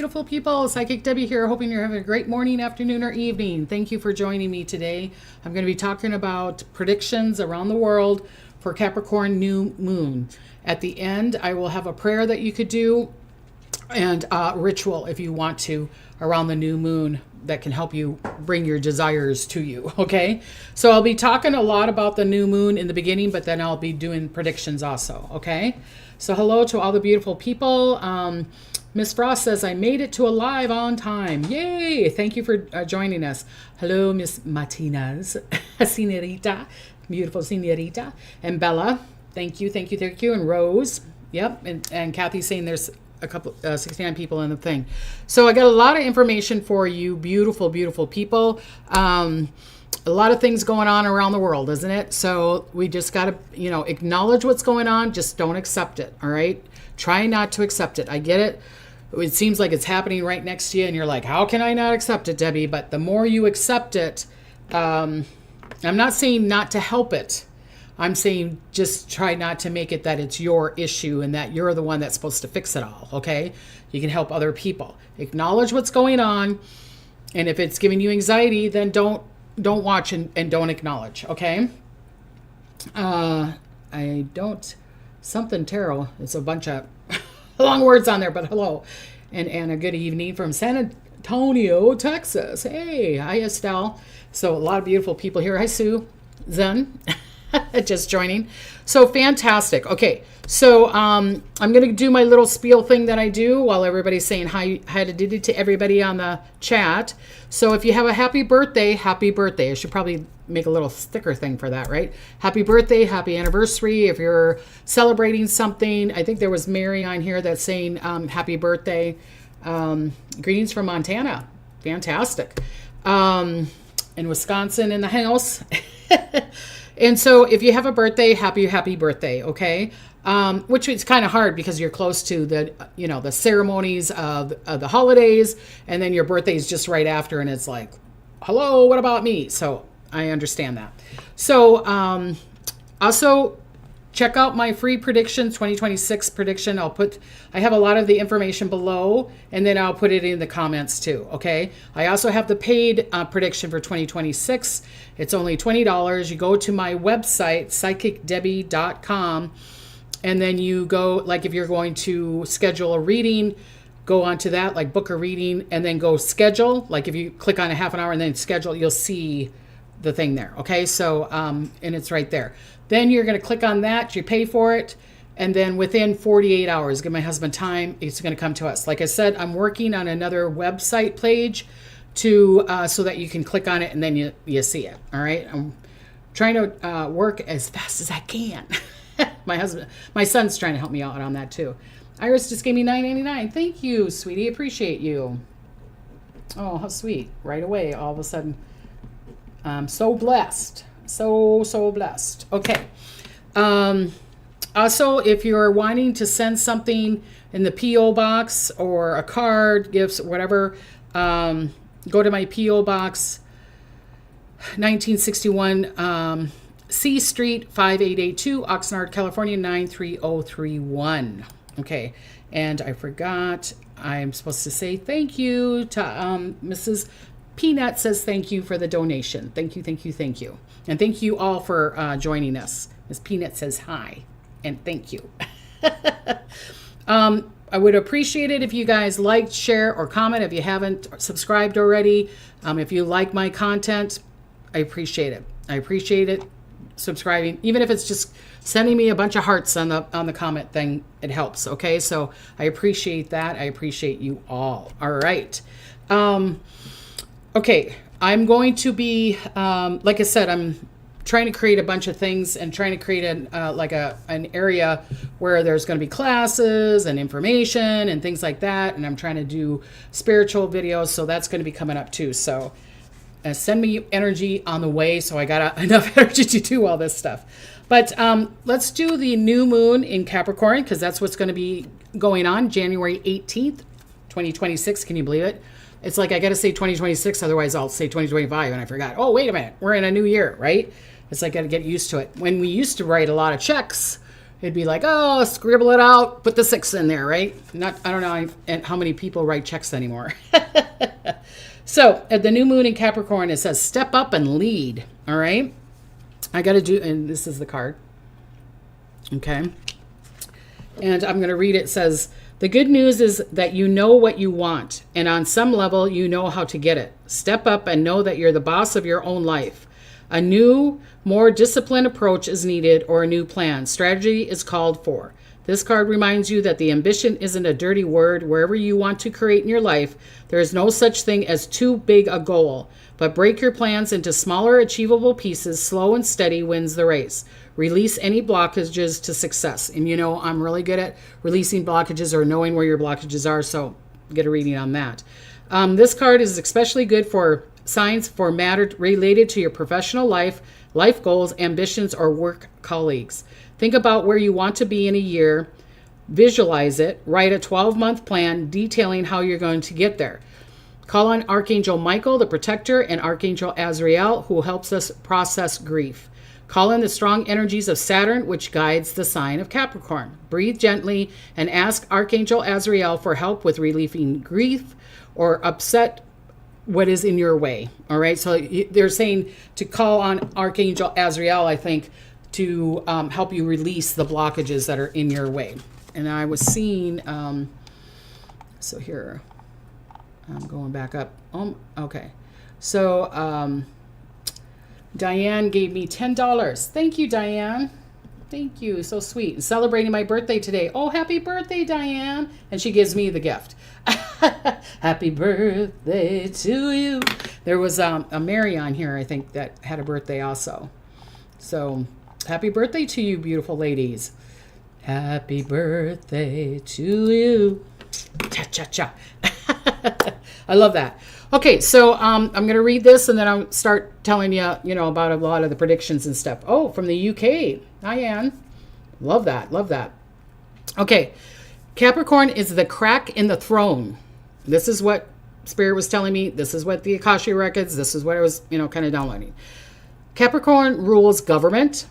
beautiful people. Psychic Debbie here, hoping you're having a great morning, afternoon, or evening. Thank you for joining me today. I'm going to be talking about predictions around the world for Capricorn New Moon. At the end, I will have a prayer that you could do and ritual if you want to around the new moon that can help you bring your desires to you. Okay, so I'll be talking a lot about the new moon in the beginning, but then I'll be doing predictions also. Okay, so hello to all the beautiful people. Miss Frost says I made it to a live on time. Yay, thank you for joining us. Hello, Miss Martinez. Senorita, beautiful senorita. And Bella, thank you. And Rose, yep, and Kathy's saying there's a couple 69 people in the thing. So I got a lot of information for you, beautiful people. A lot of things going on around the world, isn't it? So we just got to acknowledge what's going on, just don't accept it. All right, try not to accept it. I get it, it seems like it's happening right next to you and you're like, how can I not accept it, Debbie? But the more you accept it, I'm not saying not to help it, I'm saying just try not to make it that it's your issue and that you're the one that's supposed to fix it all, okay? You can help other people. Acknowledge what's going on, and if it's giving you anxiety, then don't watch and don't acknowledge, okay? Something tarot. It's a bunch of long words on there, but hello. And a good evening from San Antonio, Texas. Hey, hi, Estelle. So a lot of beautiful people here. Hi, Sue. Zen. Just joining. So fantastic. Okay, so I'm going to do my little spiel thing that I do while everybody's saying hi to everybody on the chat. So if you have a happy birthday. I should probably make a little sticker thing for that, right? Happy birthday, happy anniversary. If you're celebrating something, I think there was Mary on here that's saying happy birthday. Greetings from Montana. Fantastic. In Wisconsin in the house. And so if you have a birthday, happy birthday, okay? Which is kind of hard because you're close to the ceremonies of the holidays, and then your birthday is just right after, and it's like, hello, what about me? So I understand that. So also check out my free prediction, 2026 prediction. I have a lot of the information below, and then I'll put it in the comments too, okay? I also have the paid prediction for 2026. It's only $20. You go to my website, psychicdebbie.com, and then you go, like if you're going to schedule a reading, go onto that, like book a reading, and then go schedule. Like if you click on a half an hour and then schedule, you'll see the thing there, okay? So, and it's right there. Then you're going to click on that, you pay for it, and then within 48 hours, give my husband time, it's going to come to us. Like I said, I'm working on another website page so that you can click on it and then you see it, all right? I'm trying to work as fast as I can. My son's trying to help me out on that too. Iris just gave me $9.99. Thank you, sweetie. Appreciate you. Oh, how sweet. Right away, all of a sudden, I'm so blessed. So blessed. Okay. Also, if you're wanting to send something in the P.O. box or a card, gifts, whatever, go to my P.O. box, 1961 C Street, 5882, Oxnard, California, 93031. Okay. And I forgot, I'm supposed to say thank you to Mrs. Peanut says thank you for the donation. Thank you. And thank you all for joining us. Ms. Peanut says hi and thank you. I would appreciate it if you guys liked, share, or comment if you haven't subscribed already. If you like my content, I appreciate it. Subscribing, even if it's just sending me a bunch of hearts on the comment thing, it helps. Okay, so I appreciate that. I appreciate you all. All right. Okay, I'm going to be, like I said, I'm trying to create a bunch of things and trying to create an area where there's going to be classes and information and things like that. And I'm trying to do spiritual videos, so that's going to be coming up too. So send me energy on the way, so I got enough energy to do all this stuff. But let's do the new moon in Capricorn, because that's what's going to be going on January 18th, 2026. Can you believe it? It's like I got to say 2026, otherwise I'll say 2025, and I forgot. Oh, wait a minute. We're in a new year, right? It's like I got to get used to it. When we used to write a lot of checks it'd be like, oh, scribble it out, put the 6 in there, right? I don't know how many people write checks anymore. So at the new moon in Capricorn, it says step up and lead. All right. I got to do, and this is the card. Okay. And I'm going to read it. It says, the good news is that you know what you want, and on some level, you know how to get it. Step up and know that you're the boss of your own life. A new, more disciplined approach is needed, or a new plan. Strategy is called for. This card reminds you that the ambition isn't a dirty word. Wherever you want to create in your life, there is no such thing as too big a goal. But break your plans into smaller, achievable pieces. Slow and steady wins the race. Release any blockages to success. And you know, I'm really good at releasing blockages or knowing where your blockages are, so get a reading on that. This card is especially good for signs for matter related to your professional life, life goals, ambitions, or work colleagues. Think about where you want to be in a year. Visualize it. Write a 12-month plan detailing how you're going to get there. Call on Archangel Michael, the protector, and Archangel Azrael, who helps us process grief. Call in the strong energies of Saturn, which guides the sign of Capricorn. Breathe gently and ask Archangel Azrael for help with relieving grief or upset what is in your way. All right. So they're saying to call on Archangel Azrael, I think, to help you release the blockages that are in your way. And I was seeing, so here, I'm going back up. Okay. So Diane gave me $10. Thank you, Diane. Thank you. So sweet. Celebrating my birthday today. Oh, happy birthday, Diane. And she gives me the gift. Happy birthday to you. There was a Mary on here, I think, that had a birthday also. So happy birthday to you, beautiful ladies. Happy birthday to you. Cha-cha-cha. I love that. Okay, so I'm going to read this and then I'll start telling you, about a lot of the predictions and stuff. Oh, from the UK. Hi, Anne. Love that. Love that. Okay, Capricorn is the crack in the throne. This is what Spirit was telling me. This is what the Akashic Records, this is what I was, kind of downloading. Capricorn rules government,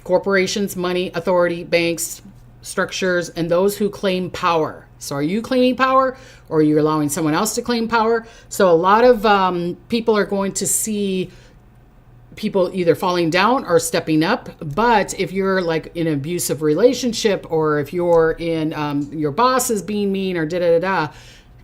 corporations, money, authority, banks, structures, and those who claim power. So are you claiming power, or are you allowing someone else to claim power? So a lot of people are going to see people either falling down or stepping up. But if you're like in an abusive relationship, or if you're in your boss is being mean or da-da-da-da,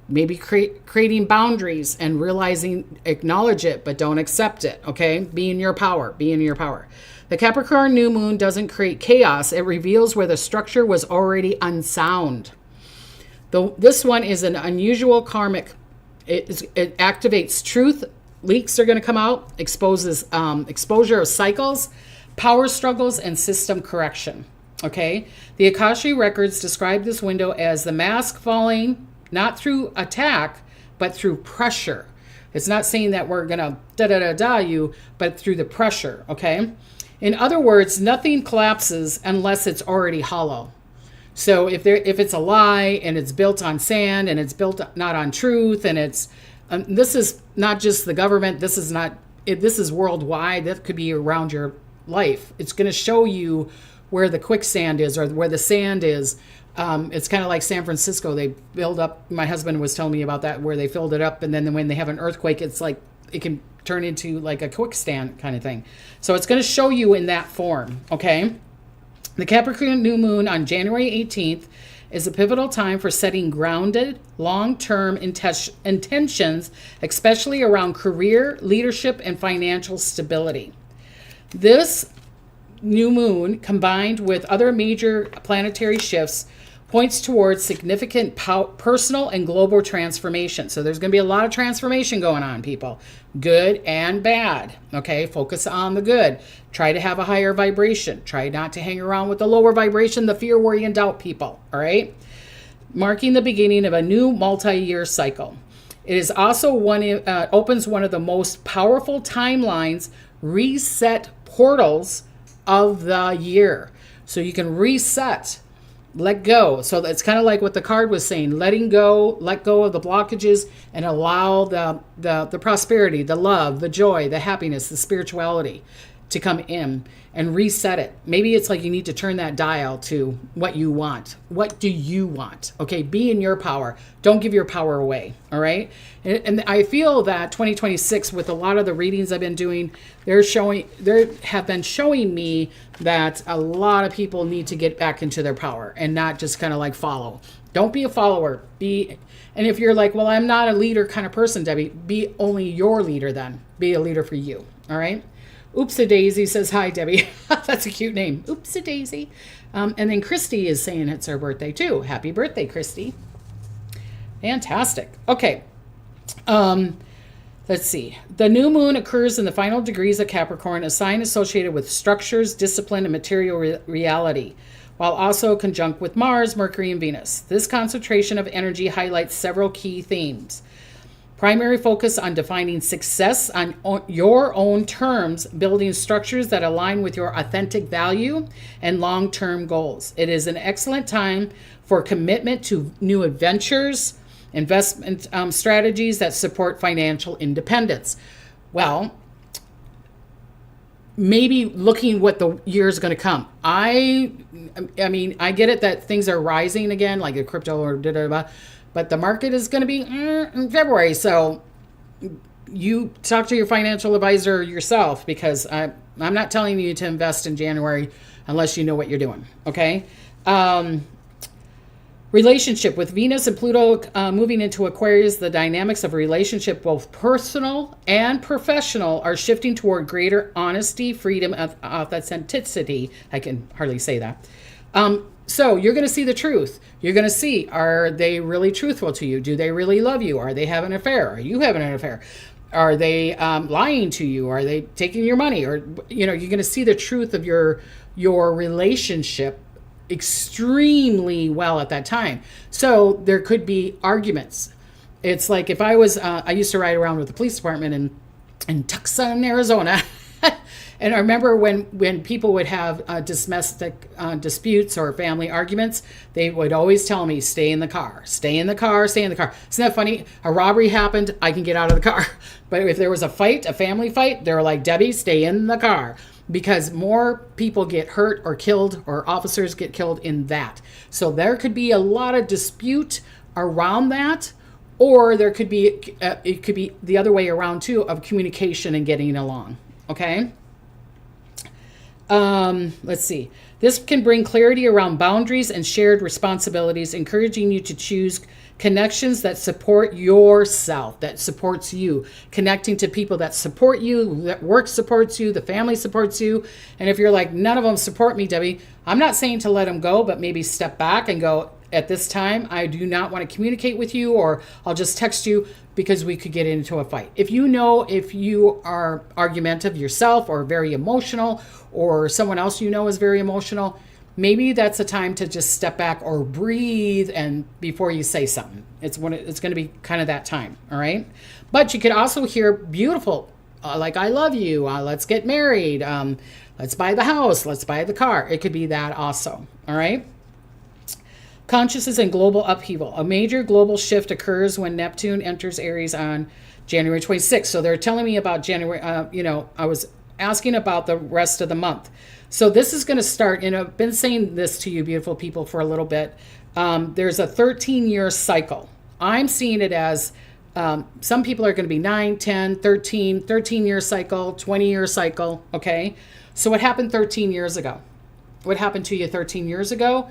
maybe creating boundaries and realizing, acknowledge it, but don't accept it, okay? Be in your power. Be in your power. The Capricorn New Moon doesn't create chaos. It reveals where the structure was already unsound. This one is an unusual karmic. It activates truth. Leaks are going to come out. Exposes exposure of cycles, power struggles, and system correction. Okay? The Akashic Records describe this window as the mask falling, not through attack, but through pressure. It's not saying that we're going to da-da-da-da you, but through the pressure. Okay? In other words, nothing collapses unless it's already hollow. So if it's a lie and it's built on sand and it's built not on truth, and it's this is not just the government. This is worldwide. That could be around your life. It's going to show you where the quicksand is or where the sand is. It's kind of like San Francisco. They build up. My husband was telling me about that, where they filled it up, and then when they have an earthquake, it's like it can turn into like a quicksand kind of thing. So it's going to show you in that form. Okay. The Capricorn New Moon on January 18th is a pivotal time for setting grounded, long-term intentions, especially around career, leadership, and financial stability. This new moon, combined with other major planetary shifts, points towards significant personal and global transformation. So there's going to be a lot of transformation going on, people. Good and bad. Okay, focus on the good. Try to have a higher vibration. Try not to hang around with the lower vibration, the fear, worry, and doubt people. All right? Marking the beginning of a new multi-year cycle. It is also opens one of the most powerful timelines, reset portals of the year. So you can reset. Let go. So it's kind of like what the card was saying, letting go, let go of the blockages and allow the prosperity, the love, the joy, the happiness, the spirituality to come in and reset it. Maybe it's like you need to turn that dial to what you want. What do you want? Okay, be in your power. Don't give your power away, all right? And I feel that 2026, with a lot of the readings I've been doing, they have been showing me that a lot of people need to get back into their power and not just kind of like follow. Don't be a follower. And if you're like, well, I'm not a leader kind of person, Debbie, be only your leader then. Be a leader for you, all right? Oops-a-daisy says, hi, Debbie. That's a cute name. Oops-a-daisy. And then Christy is saying it's her birthday, too. Happy birthday, Christy. Fantastic. Okay. Let's see. The new moon occurs in the final degrees of Capricorn, a sign associated with structures, discipline, and material reality, while also conjunct with Mars, Mercury, and Venus. This concentration of energy highlights several key themes. Primary focus on defining success on your own terms, building structures that align with your authentic value and long-term goals. It is an excellent time for commitment to new adventures, investment strategies that support financial independence. Well, maybe looking what the year is going to come. I mean, I get it that things are rising again, like the crypto or da-da-da, but the market is going to be in February. So you talk to your financial advisor yourself, because I'm not telling you to invest in January unless you know what you're doing. Okay. Relationship with Venus and Pluto moving into Aquarius, the dynamics of relationship, both personal and professional, are shifting toward greater honesty, freedom, of authenticity. I can hardly say that. So you're going to see the truth. You're going to see, are they really truthful to you? Do they really love you? Are they having an affair? Are you having an affair? Are they lying to you? Are they taking your money? Or, you're going to see the truth of your relationship extremely well at that time. So there could be arguments. It's like if I was, I used to ride around with the police department in Tucson, Arizona. And I remember when people would have domestic disputes or family arguments, they would always tell me, stay in the car, stay in the car, stay in the car. Isn't that funny? A robbery happened, I can get out of the car. But if there was a fight, a family fight, they were like, Debbie, stay in the car. Because more people get hurt or killed, or officers get killed in that. So there could be a lot of dispute around that, or there could be, it could be the other way around too, of communication and getting along. Okay. Let's see. This can bring clarity around boundaries and shared responsibilities, encouraging you to choose connections that support yourself, that supports you, connecting to people that support you, that work supports you, the family supports you. And if you're like, none of them support me, Debbie, I'm not saying to let them go, but maybe step back and go, at this time, I do not want to communicate with you, or I'll just text you, because we could get into a fight. If you are argumentative yourself, or very emotional, or someone else is very emotional, maybe that's a time to just step back or breathe and before you say something. It's going to be kind of that time, all right? But you could also hear beautiful, like, I love you, let's get married, let's buy the house, let's buy the car. It could be that also, all right? Consciousness and global upheaval. A major global shift occurs when Neptune enters Aries on January 26th. So they're telling me about January, I was asking about the rest of the month. So this is going to start, I've been saying this to you beautiful people for a little bit. There's a 13-year cycle. I'm seeing it as some people are going to be 9, 10, 13-year cycle, 20-year cycle, okay? So what happened 13 years ago? What happened to you 13 years ago?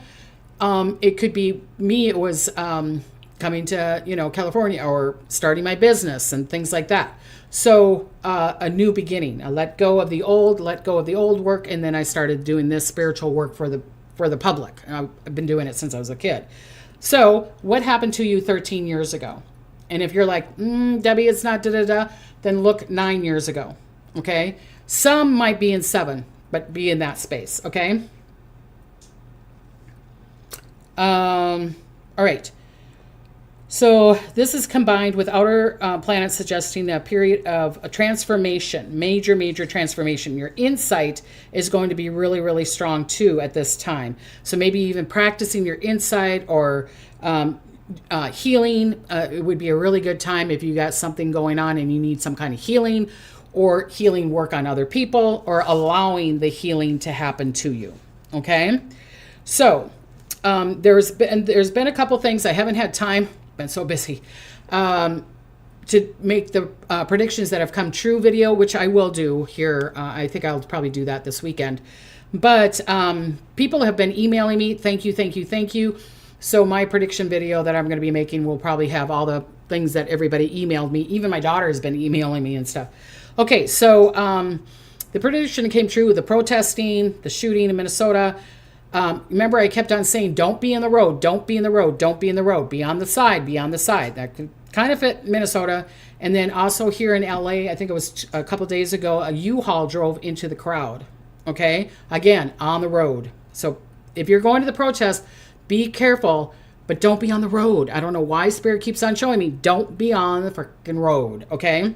It could be me. It was coming to, California, or starting my business and things like that. So a new beginning, a let go of the old work. And then I started doing this spiritual work for the public. I've been doing it since I was a kid. So what happened to you 13 years ago? And if you're like, Debbie, it's not da-da-da, then look 9 years ago. Okay. Some might be in 7, but be in that space. Okay. All right. So this is combined with outer planets suggesting a period of a transformation, major transformation. Your insight is going to be really, really strong too at this time. So maybe even practicing your insight, or healing. It would be a really good time if you got something going on and you need some kind of healing, or healing work on other people, or allowing the healing to happen to you. Okay. So there's been a couple things. I haven't had time, been so busy, to make the predictions that have come true video, which I will do here. I think I'll probably do that this weekend. But people have been emailing me. Thank you, thank you, thank you. So my prediction video that I'm going to be making will probably have all the things that everybody emailed me. Even my daughter has been emailing me and stuff. Okay, so the prediction came true with the protesting, the shooting in Minnesota. Remember, I kept on saying, don't be in the road, don't be in the road, don't be in the road, be on the side, be on the side. That could kind of fit Minnesota. And then also here in LA, I think it was a couple days ago, a U-Haul drove into the crowd. Okay, again, on the road. So if you're going to the protest, be careful, but don't be on the road. I don't know why Spirit keeps on showing me, don't be on the freaking road, okay?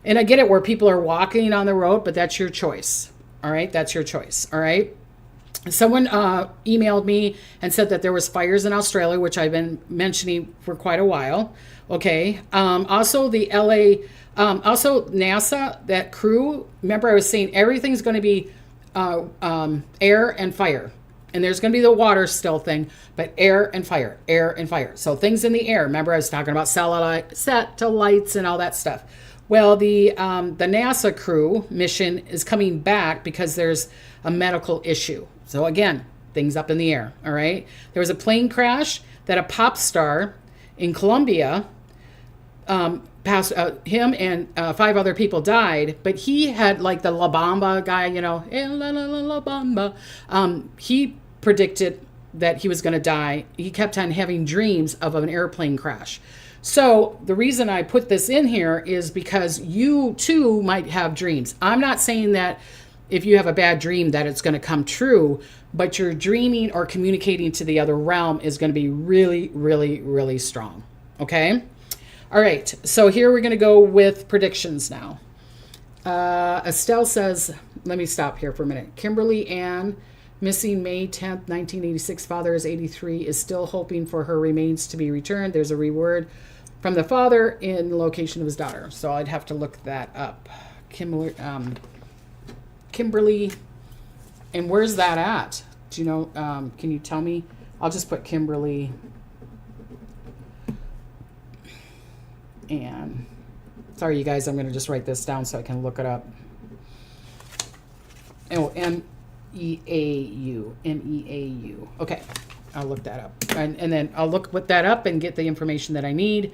And I get it where people are walking on the road, but that's your choice, all right? That's your choice, all right? Someone emailed me and said that there was fires in Australia, which I've been mentioning for quite a while, okay? Also, the LA, also NASA, that crew, remember I was saying everything's going to be air and fire. And there's going to be the water still thing, but air and fire, air and fire. So things in the air. Remember, I was talking about satellites and all that stuff. Well, the NASA crew mission is coming back because there's a medical issue. So again, things up in the air. All right. There was a plane crash that a pop star in Colombia passed. Him and 5 other people died, but he had like the La Bamba guy, you know, La Bamba. He predicted that he was going to die. He kept on having dreams of an airplane crash. So the reason I put this in here is because you too might have dreams. I'm not saying that if you have a bad dream that it's going to come true, but your dreaming or communicating to the other realm is going to be really, really, really strong. Okay. All right. So here we're going to go with predictions now. Estelle says, let me stop here for a minute. Kimberly Ann, missing May 10th, 1986. Father is 83, is still hoping for her remains to be returned. There's a reward from the father in the location of his daughter. So I'd have to look that up. Kimberly, and where's that at? Do you know, can you tell me? I'll just put Kimberly and sorry, you guys, I'm going to just write this down so I can look it up. Oh, MEAU. Okay, I'll look that up. And then I'll look that up and get the information that I need,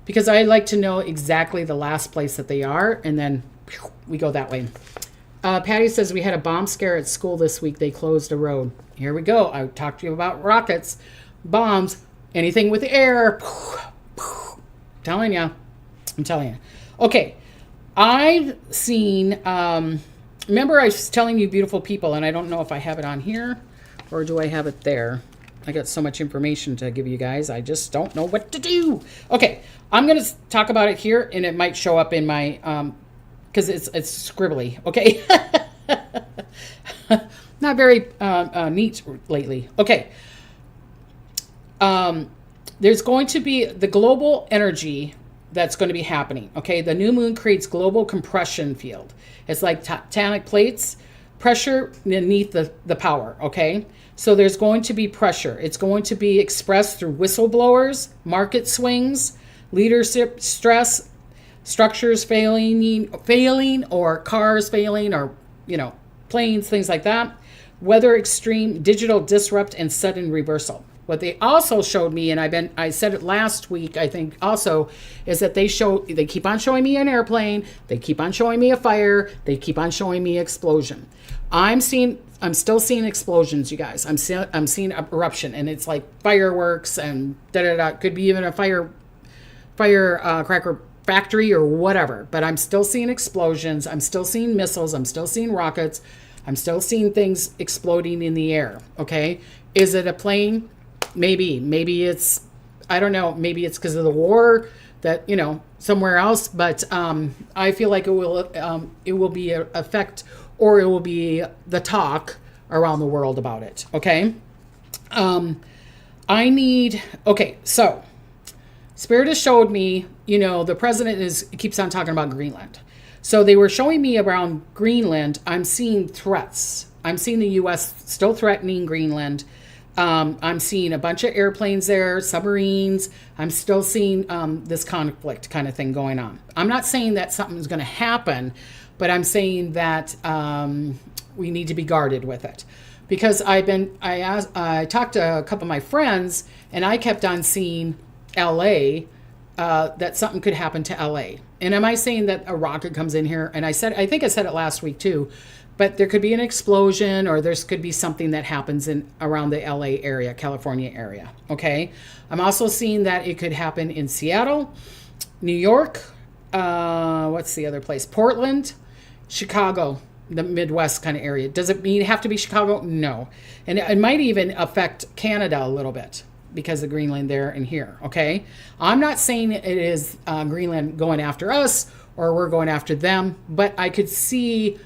because I like to know exactly the last place that they are, and then we go that way. Patty says, we had a bomb scare at school this week. They closed a road. Here we go. I talked to you about rockets, bombs, anything with air. I'm telling you. Okay, I've seen... remember I was telling you beautiful people, and I don't know if I have it on here or do I have it there. I got so much information to give you guys. I just don't know what to do. Okay, I'm going to talk about it here, and it might show up in my, because it's scribbly, okay? Not very neat lately. Okay. There's going to be the global energy that's going to be happening, okay? The new moon creates global compression field. It's like tectonic plates, pressure beneath the power, okay? So there's going to be pressure. It's going to be expressed through whistleblowers, market swings, leadership stress, structures failing, or cars failing, or, you know, planes, things like that. Weather extreme, digital disrupt, and sudden reversal. What they also showed me, and I said it last week, I think also, is that they keep on showing me an airplane, they keep on showing me a fire, they keep on showing me explosion. I'm still seeing explosions, you guys. I'm seeing eruption, and it's like fireworks and da-da-da. Could be even a firecracker factory or whatever. But I'm still seeing explosions. I'm still seeing missiles. I'm still seeing rockets. I'm still seeing things exploding in the air. Okay, is it a plane? Maybe it's, I don't know, maybe it's because of the war that, you know, somewhere else, but I feel like it will be an effect, or it will be the talk around the world about it. Okay. So Spirit has showed me, you know, the president keeps on talking about Greenland. So they were showing me around Greenland. I'm seeing threats. I'm seeing the U.S. still threatening Greenland. I'm seeing a bunch of airplanes there, submarines. I'm still seeing this conflict kind of thing going on. I'm not saying that something's going to happen, but I'm saying that we need to be guarded with it. Because I talked to a couple of my friends, and I kept on seeing L.A., that something could happen to L.A. And am I saying that a rocket comes in here? And I think I said it last week too, but there could be an explosion, or there could be something that happens around the LA area, California area. Okay. I'm also seeing that it could happen in Seattle, New York. What's the other place? Portland, Chicago, the Midwest kind of area. Does it mean have to be Chicago? No. And it might even affect Canada a little bit because of Greenland there and here. Okay. I'm not saying it is Greenland going after us or we're going after them, but I could see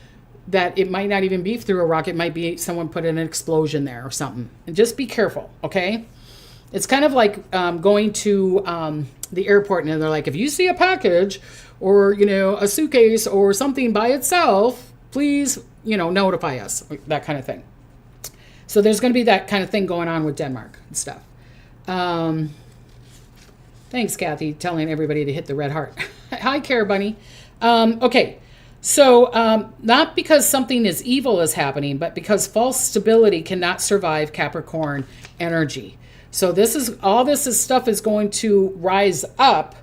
that it might not even be through a rocket. It might be someone put in an explosion there or something. And just be careful, okay? It's kind of like going to the airport, and they're like, if you see a package or, a suitcase or something by itself, please, notify us, that kind of thing. So there's going to be that kind of thing going on with Denmark and stuff. Thanks, Kathy, telling everybody to hit the red heart. Hi, Care Bunny. Okay. So not because something is evil is happening, but because false stability cannot survive Capricorn energy. So all this stuff is going to rise up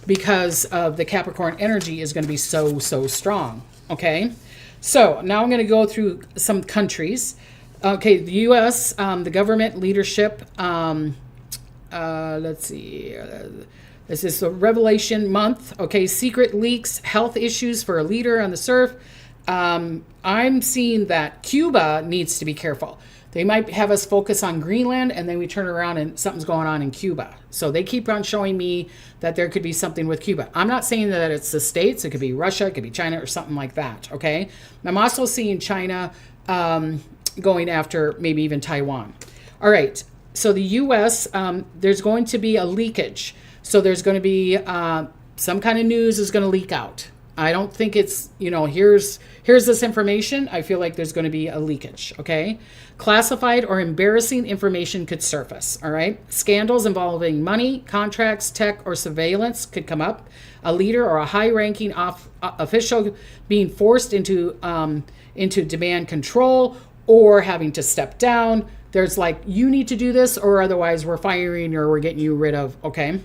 because of the Capricorn energy is going to be so strong. Okay. So now I'm going to go through some countries. Okay. The U.S., the government leadership. Let's see. This is the Revelation month. Okay, secret leaks, health issues for a leader on the surf. I'm seeing that Cuba needs to be careful. They might have us focus on Greenland, and then we turn around and something's going on in Cuba. So they keep on showing me that there could be something with Cuba. I'm not saying that it's the States. It could be Russia. It could be China or something like that. Okay. I'm also seeing China going after maybe even Taiwan. All right. So the U.S., there's going to be a leakage. So there's going to be some kind of news is going to leak out. I don't think it's, here's this information. I feel like there's going to be a leakage, okay? Classified or embarrassing information could surface, all right? Scandals involving money, contracts, tech, or surveillance could come up. A leader or a high-ranking official being forced into demand control or having to step down. There's like, you need to do this or otherwise we're firing or we're getting you rid of, okay?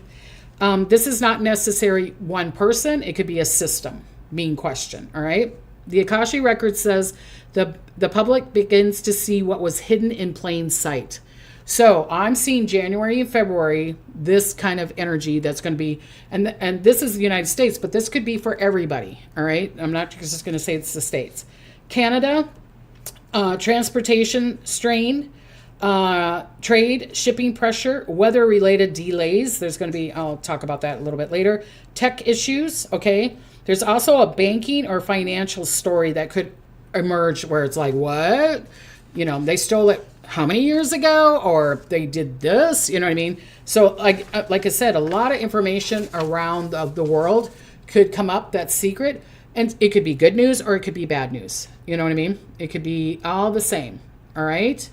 This is not necessarily one person. It could be a system being questioned, all right? The Akashic Records says the public begins to see what was hidden in plain sight. So I'm seeing January and February, this kind of energy that's going to be, and this is the United States, but this could be for everybody, all right? I'm not just going to say it's the States. Canada, transportation strain, trade, shipping pressure, weather-related delays. There's going to be, I'll talk about that a little bit later. Tech issues, okay? There's also a banking or financial story that could emerge where it's like, what? They stole it how many years ago? Or they did this, you know what I mean? So like I said, a lot of information around the world could come up that's secret. And it could be good news or it could be bad news. You know what I mean? It could be all the same, all right?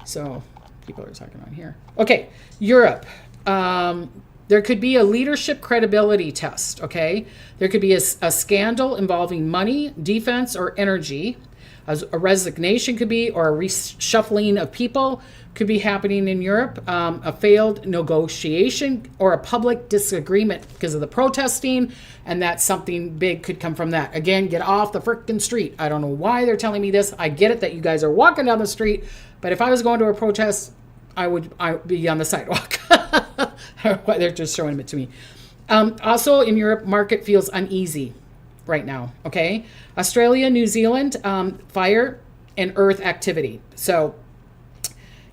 So people are talking on here. Okay, Europe. There could be a leadership credibility test, okay? There could be a scandal involving money, defense, or energy. A resignation could be, or a reshuffling of people could be happening in Europe. A failed negotiation or a public disagreement because of the protesting, and that something big could come from that. Again, get off the frickin' street. I don't know why they're telling me this. I get it that you guys are walking down the street, but if I was going to a protest, I would be on the sidewalk. They're just showing it to me. Also in Europe, market feels uneasy right now, okay? Australia, New Zealand, fire and earth activity. So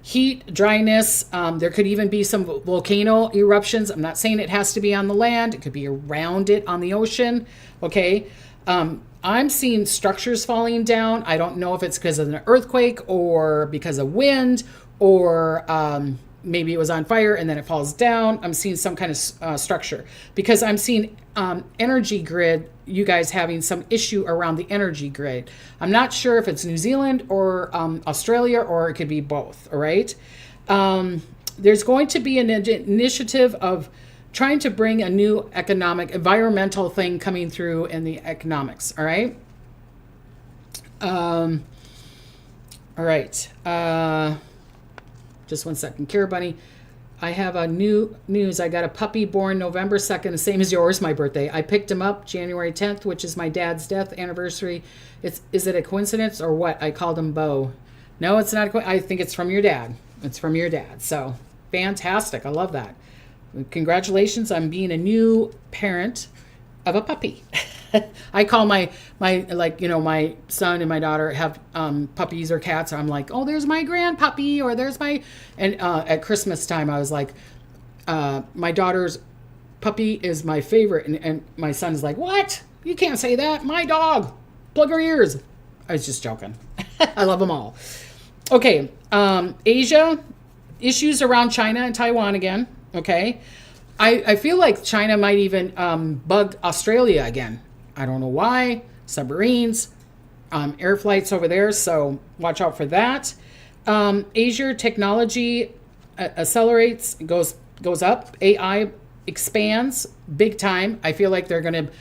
heat, dryness, there could even be some volcano eruptions. I'm not saying it has to be on the land. It could be around it on the ocean, okay? I'm seeing structures falling down. I don't know if it's because of an earthquake or because of wind or maybe it was on fire and then it falls down. I'm seeing some kind of structure because I'm seeing energy grid, you guys having some issue around the energy grid. I'm not sure if it's New Zealand or Australia, or it could be both. All right. There's going to be an initiative of trying to bring a new economic, environmental thing coming through in the economics. All right. All right. Just one second. Kira Bunny. I have a new news. I got a puppy born November 2nd, the same as yours, my birthday. I picked him up January 10th, which is my dad's death anniversary. Is it a coincidence or what? I called him Bo. No, it's not. I think it's from your dad. It's from your dad. So fantastic. I love that. Congratulations on being a new parent of a puppy. I call my son and my daughter have puppies or cats. I'm like, oh, there's my grandpuppy, or there's my, and at Christmas time I was like, my daughter's puppy is my favorite, and my son's like, what? You can't say that. My dog. Plug her ears. I was just joking. I love them all. Okay, Asia, issues around China and Taiwan again. Okay, I feel like China might even bug Australia again. I don't know why. Submarines, air flights over there, so watch out for that. Asia technology accelerates, goes up. AI expands big time. I feel like they're going to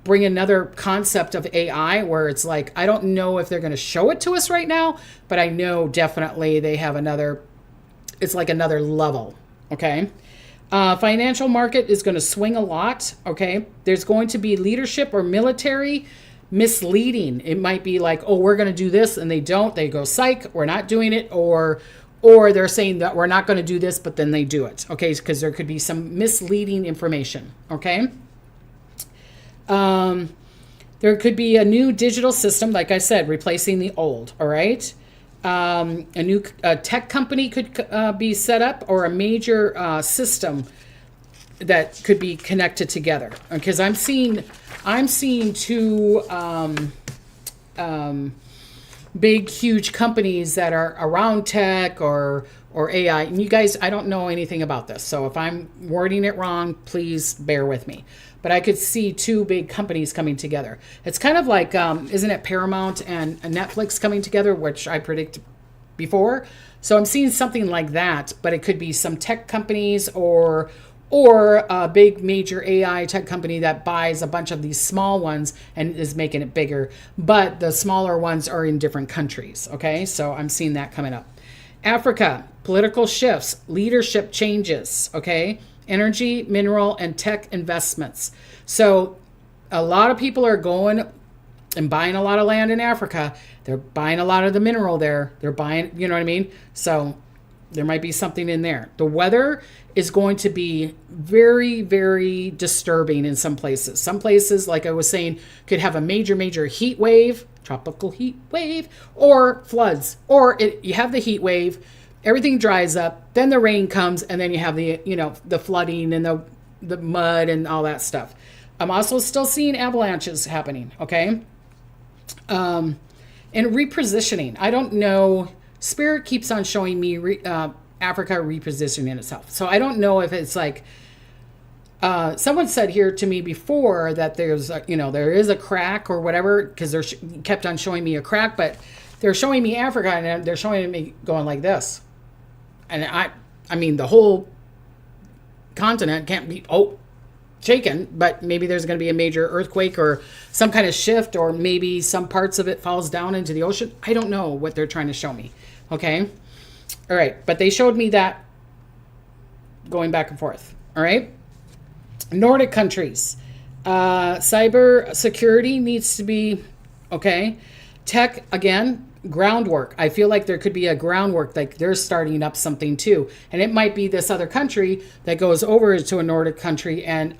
bring another concept of AI where it's like, I don't know if they're going to show it to us right now, but I know definitely they have it's like another level. Okay. Financial market is going to swing a lot. Okay. There's going to be leadership or military misleading. It might be like, oh, we're going to do this, and they don't. They go, psych, we're not doing it. Or they're saying that we're not going to do this, but then they do it. Okay. Because there could be some misleading information. Okay. There could be a new digital system, like I said, replacing the old. All right. A new tech company could be set up, or a major system that could be connected together. Because I'm seeing two big, huge companies that are around tech or AI. And you guys, I don't know anything about this, so if I'm wording it wrong, please bear with me. But I could see two big companies coming together. It's kind of like, isn't it Paramount and Netflix coming together, which I predicted before? So I'm seeing something like that, but it could be some tech companies or a big major AI tech company that buys a bunch of these small ones and is making it bigger. But the smaller ones are in different countries. Okay, so I'm seeing that coming up. Africa, political shifts, leadership changes. Okay. Energy, mineral, and tech investments. So a lot of people are going and buying a lot of land in Africa. They're buying a lot of the mineral there. They're buying, you know what I mean? So there might be something in there. The weather is going to be very, very disturbing in some places. Some places, like I was saying, could have a major heat wave, tropical heat wave, or floods. Or you have the heat wave, everything dries up, then the rain comes, and then you have the flooding and the mud and all that stuff. I'm also still seeing avalanches happening, okay? And repositioning. I don't know. Spirit keeps on showing me Africa repositioning itself. So I don't know if it's like, someone said here to me before that there is a crack or whatever, because they kept on showing me a crack, but they're showing me Africa and they're showing me going like this. And I mean, the whole continent can't be shaken, but maybe there's going to be a major earthquake or some kind of shift, or maybe some parts of it falls down into the ocean. I don't know what they're trying to show me. Okay. All right. But they showed me that going back and forth. All right. Nordic countries, cyber security needs to be okay. Tech, again, groundwork. I feel like there could be a groundwork, like they're starting up something too. And it might be this other country that goes over to a Nordic country and,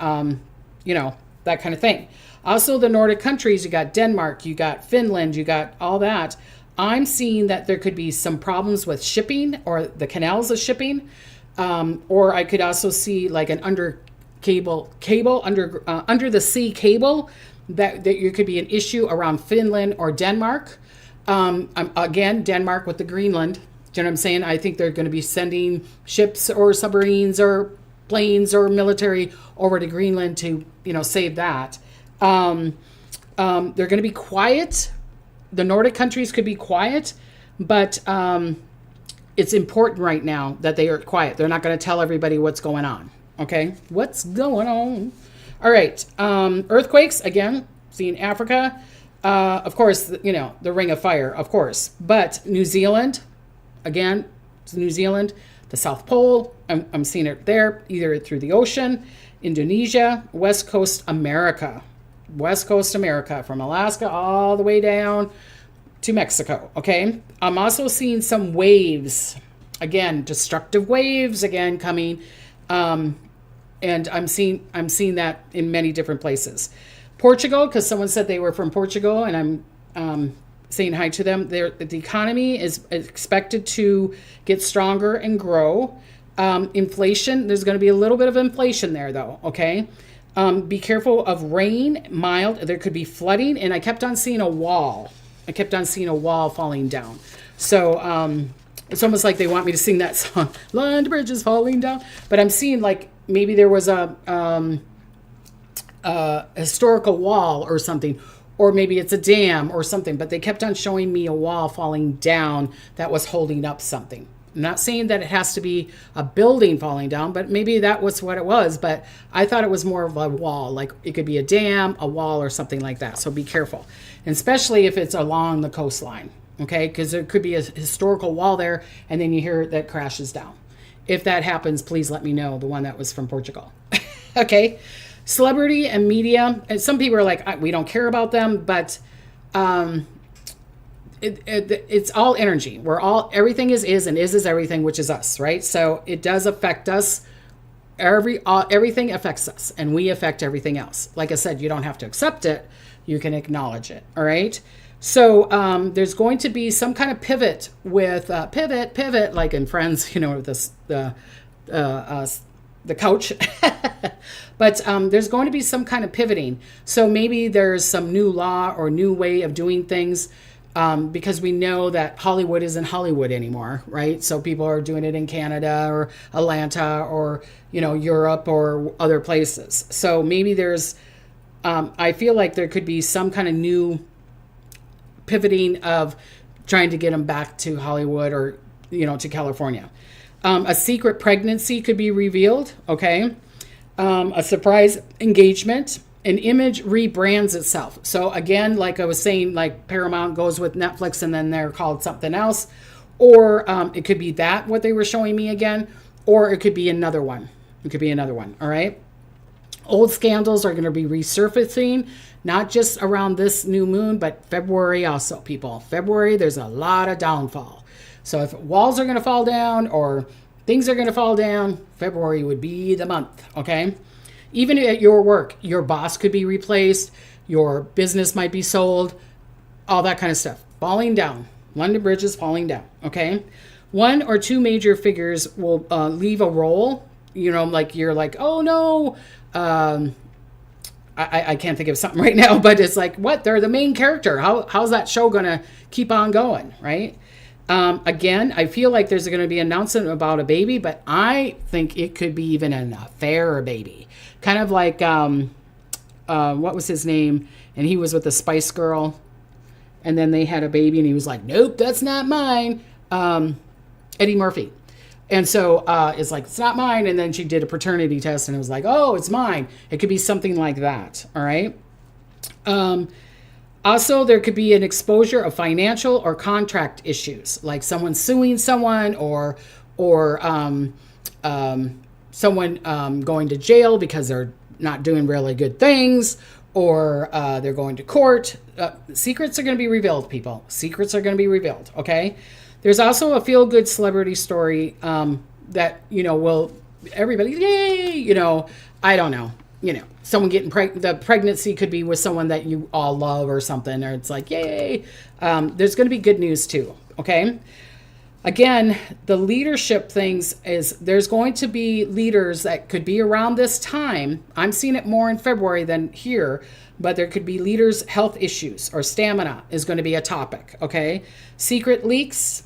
that kind of thing. Also, the Nordic countries, you got Denmark, you got Finland, you got all that. I'm seeing that there could be some problems with shipping or the canals of shipping. Or I could also see like an under the sea cable that there could be an issue around Finland or Denmark. Again, Denmark with the Greenland. Do you know what I'm saying? I think they're going to be sending ships or submarines or planes or military over to Greenland to, save that. They're going to be quiet. The Nordic countries could be quiet, but it's important right now that they are quiet. They're not going to tell everybody what's going on. Okay, what's going on? All right, earthquakes again. Seeing Africa, of course. The Ring of Fire, of course. But New Zealand, again, New Zealand, the South Pole. I'm seeing it there, either through the ocean. Indonesia, West Coast America, from Alaska all the way down to Mexico. Okay, I'm also seeing some waves, again, destructive waves again coming, and I'm seeing that in many different places. Portugal, because someone said they were from Portugal, and I'm saying hi to them. The economy is expected to get stronger and grow. Inflation, there's going to be a little bit of inflation there, though. Okay. Be careful of rain, mild. There could be flooding, and I kept on seeing a wall. Falling down. So it's almost like they want me to sing that song, "Land Bridges Falling Down." But I'm seeing like maybe there was a historical wall or something, or maybe it's a dam or something. But they kept on showing me a wall falling down that was holding up something. I'm not saying that it has to be a building falling down, but maybe that was what it was. But I thought it was more of a wall, like it could be a dam, a wall, or something like that. So be careful, and especially if it's along the coastline, okay? Because there could be a historical wall there, and then you hear that crashes down. If that happens, please let me know, the one that was from Portugal. Okay? Celebrity and media. And some people are like, we don't care about them, but it's all energy. Everything is, and is everything, which is us, right? So it does affect us. Everything affects us, and we affect everything else. Like I said, you don't have to accept it. You can acknowledge it. All right. So there's going to be some kind of pivot with pivot, like in Friends, this the couch. But there's going to be some kind of pivoting. So maybe there's some new law or new way of doing things. Because we know that Hollywood isn't Hollywood anymore, right? So people are doing it in Canada or Atlanta or, Europe or other places. So maybe there's, I feel like there could be some kind of new pivoting of trying to get them back to Hollywood or, to California. A secret pregnancy could be revealed, okay? A surprise engagement. An image rebrands itself. So again, like I was saying, like Paramount goes with Netflix and then they're called something else. Or it could be that what they were showing me again, or it could be another one. All right. Old scandals are going to be resurfacing, not just around this new moon, but February also, people. February, there's a lot of downfall. So if walls are going to fall down or things are going to fall down, February would be the month. Okay. Even at your work, your boss could be replaced, your business might be sold, all that kind of stuff. Falling down. London Bridge is falling down, okay? One or two major figures will leave a role, like you're like, oh no, I can't think of something right now, but it's like, what? They're the main character. How's that show going to keep on going, right? Again, I feel like there's going to be an announcement about a baby, but I think it could be even an affair baby. Kind of like, what was his name? And he was with the Spice Girl. And then they had a baby and he was like, nope, that's not mine. Eddie Murphy. And so it's like, it's not mine. And then she did a paternity test and it was like, oh, it's mine. It could be something like that. All right. Also, there could be an exposure of financial or contract issues, like someone suing someone or someone going to jail because they're not doing really good things, or they're going to court. Secrets are going to be revealed, people. Secrets are going to be revealed, okay? There's also a feel-good celebrity story that, will everybody, yay, I don't know. Someone getting the pregnancy could be with someone that you all love or something, or it's like, yay. There's going to be good news too, okay? Again, the leadership things is there's going to be leaders that could be around this time. I'm seeing it more in February than here, but there could be leaders' health issues or stamina is going to be a topic, okay? Secret leaks,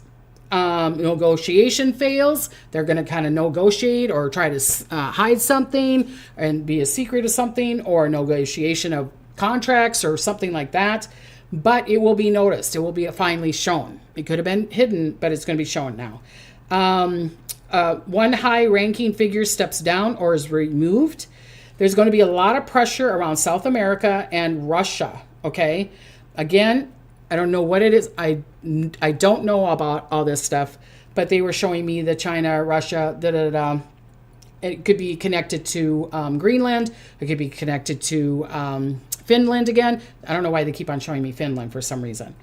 negotiation fails, they're going to kind of negotiate or try to hide something and be a secret of something, or negotiation of contracts or something like that. But it will be noticed. It will be finally shown. It could have been hidden, but it's going to be shown now. One high-ranking figure steps down or is removed. There's going to be a lot of pressure around South America and Russia, okay? Again, I don't know what it is. I don't know about all this stuff, but they were showing me the China, Russia, It could be connected to Greenland. It could be connected to Finland again. I don't know why they keep on showing me Finland for some reason.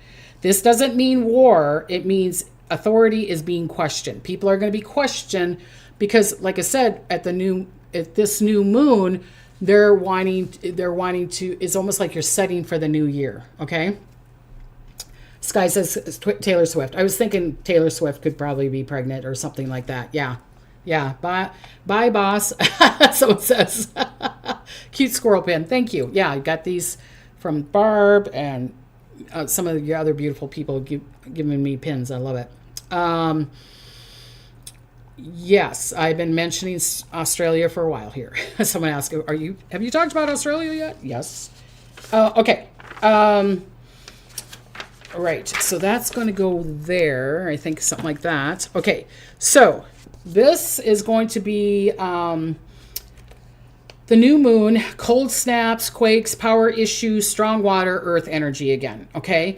This doesn't mean war. It means authority is being questioned. People are going to be questioned because, like I said, at this new moon, they're wanting to. It's almost like you're setting for the new year. Okay. Sky says Taylor Swift. I was thinking Taylor Swift could probably be pregnant or something like that. Yeah. Bye, boss. Someone says. Cute squirrel pin. Thank you. Yeah, I got these from Barb and some of the other beautiful people giving me pins. I love it. Yes, I've been mentioning Australia for a while here. Someone asked, have you talked about Australia yet? Yes. Okay. Right. So that's going to go there. I think something like that. Okay. So this is going to be the new moon, cold snaps, quakes, power issues, strong water, earth energy again. Okay.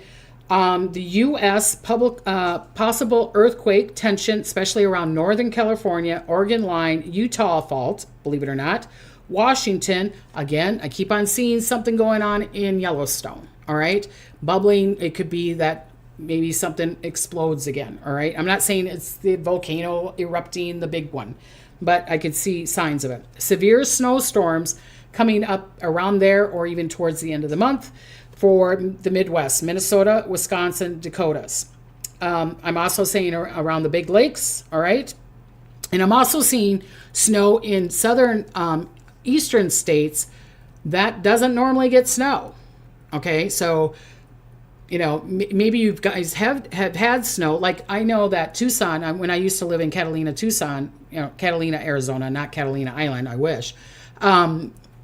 The U.S. possible earthquake tension, especially around Northern California, Oregon line, Utah fault, believe it or not, Washington. Again, I keep on seeing something going on in Yellowstone. All right. Bubbling. It could be that maybe something explodes again. All right. I'm not saying it's the volcano erupting, the big one, but I could see signs of it. Severe snowstorms coming up around there or even towards the end of the month for the Midwest, Minnesota, Wisconsin, Dakotas. I'm also saying around the big lakes. All right. And I'm also seeing snow in southern eastern states that doesn't normally get snow. Okay, so, maybe you guys have had snow. Like, I know that Tucson, when I used to live in Catalina, Tucson, Catalina, Arizona, not Catalina Island, I wish,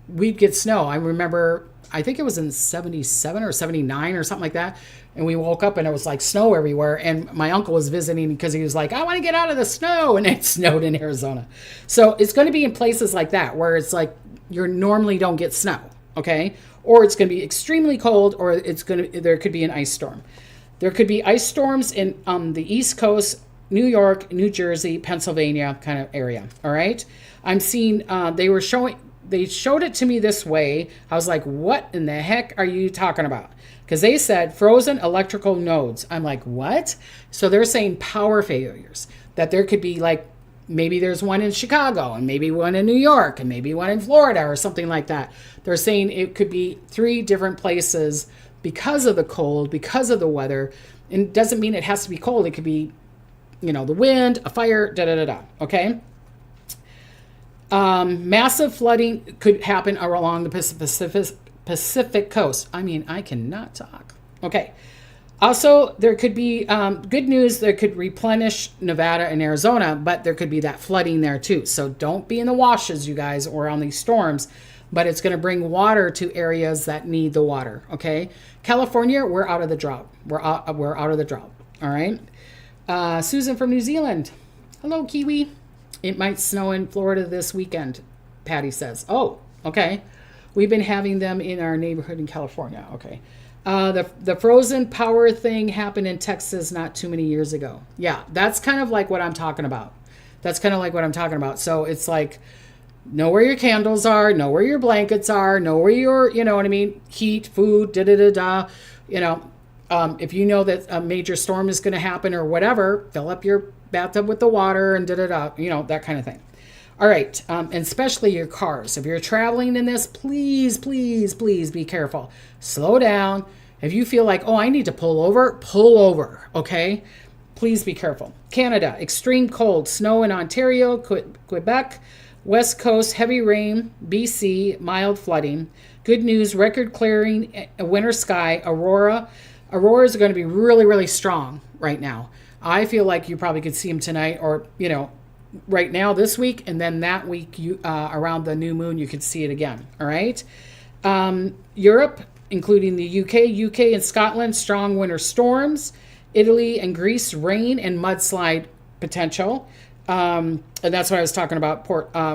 we'd get snow. I remember, I think it was in 77 or 79 or something like that. And we woke up and it was like snow everywhere. And my uncle was visiting because he was like, I want to get out of the snow. And it snowed in Arizona. So it's going to be in places like that where it's like you normally don't get snow. Okay. Or it's going to be extremely cold, or there could be an ice storm. There could be ice storms in the East Coast, New York, New Jersey, Pennsylvania kind of area. All right. I'm seeing, they showed it to me this way. I was like, what in the heck are you talking about? Because they said frozen electrical nodes. I'm like, what? So they're saying power failures, that there could be like, maybe there's one in Chicago and maybe one in New York and maybe one in Florida or something like that. They're saying it could be 3 different places because of the cold, because of the weather. And it doesn't mean it has to be cold. It could be, the wind, a fire, da-da-da-da. Okay. Massive flooding could happen along the Pacific coast. I mean, I cannot talk. Okay. Also, there could be good news. There could replenish Nevada and Arizona, but there could be that flooding there too. So don't be in the washes, you guys, or on these storms. But it's going to bring water to areas that need the water. Okay, California, we're out of the drought. We're out of the drought. All right. Susan from New Zealand. Hello, Kiwi. It might snow in Florida this weekend, Patty says. Oh, okay. We've been having them in our neighborhood in California. Okay. The frozen power thing happened in Texas not too many years ago. Yeah, that's kind of like what I'm talking about. So it's like, know where your candles are, know where your blankets are, know where your, heat, food, da-da-da-da. If you know that a major storm is going to happen or whatever, fill up your bathtub with the water and da-da-da, that kind of thing. All right, and especially your cars. If you're traveling in this, please, please, please be careful. Slow down. If you feel like, I need to pull over, okay? Please be careful. Canada, extreme cold, snow in Ontario, Quebec, West Coast, heavy rain, BC, mild flooding. Good news, record clearing, winter sky, aurora. Auroras are going to be really, really strong right now. I feel like you probably could see them tonight, or, right now this week, and then that week around the new moon you could see it again. All right. Europe, including the UK and Scotland, strong winter storms. Italy and Greece, rain and mudslide potential. And that's what I was talking about.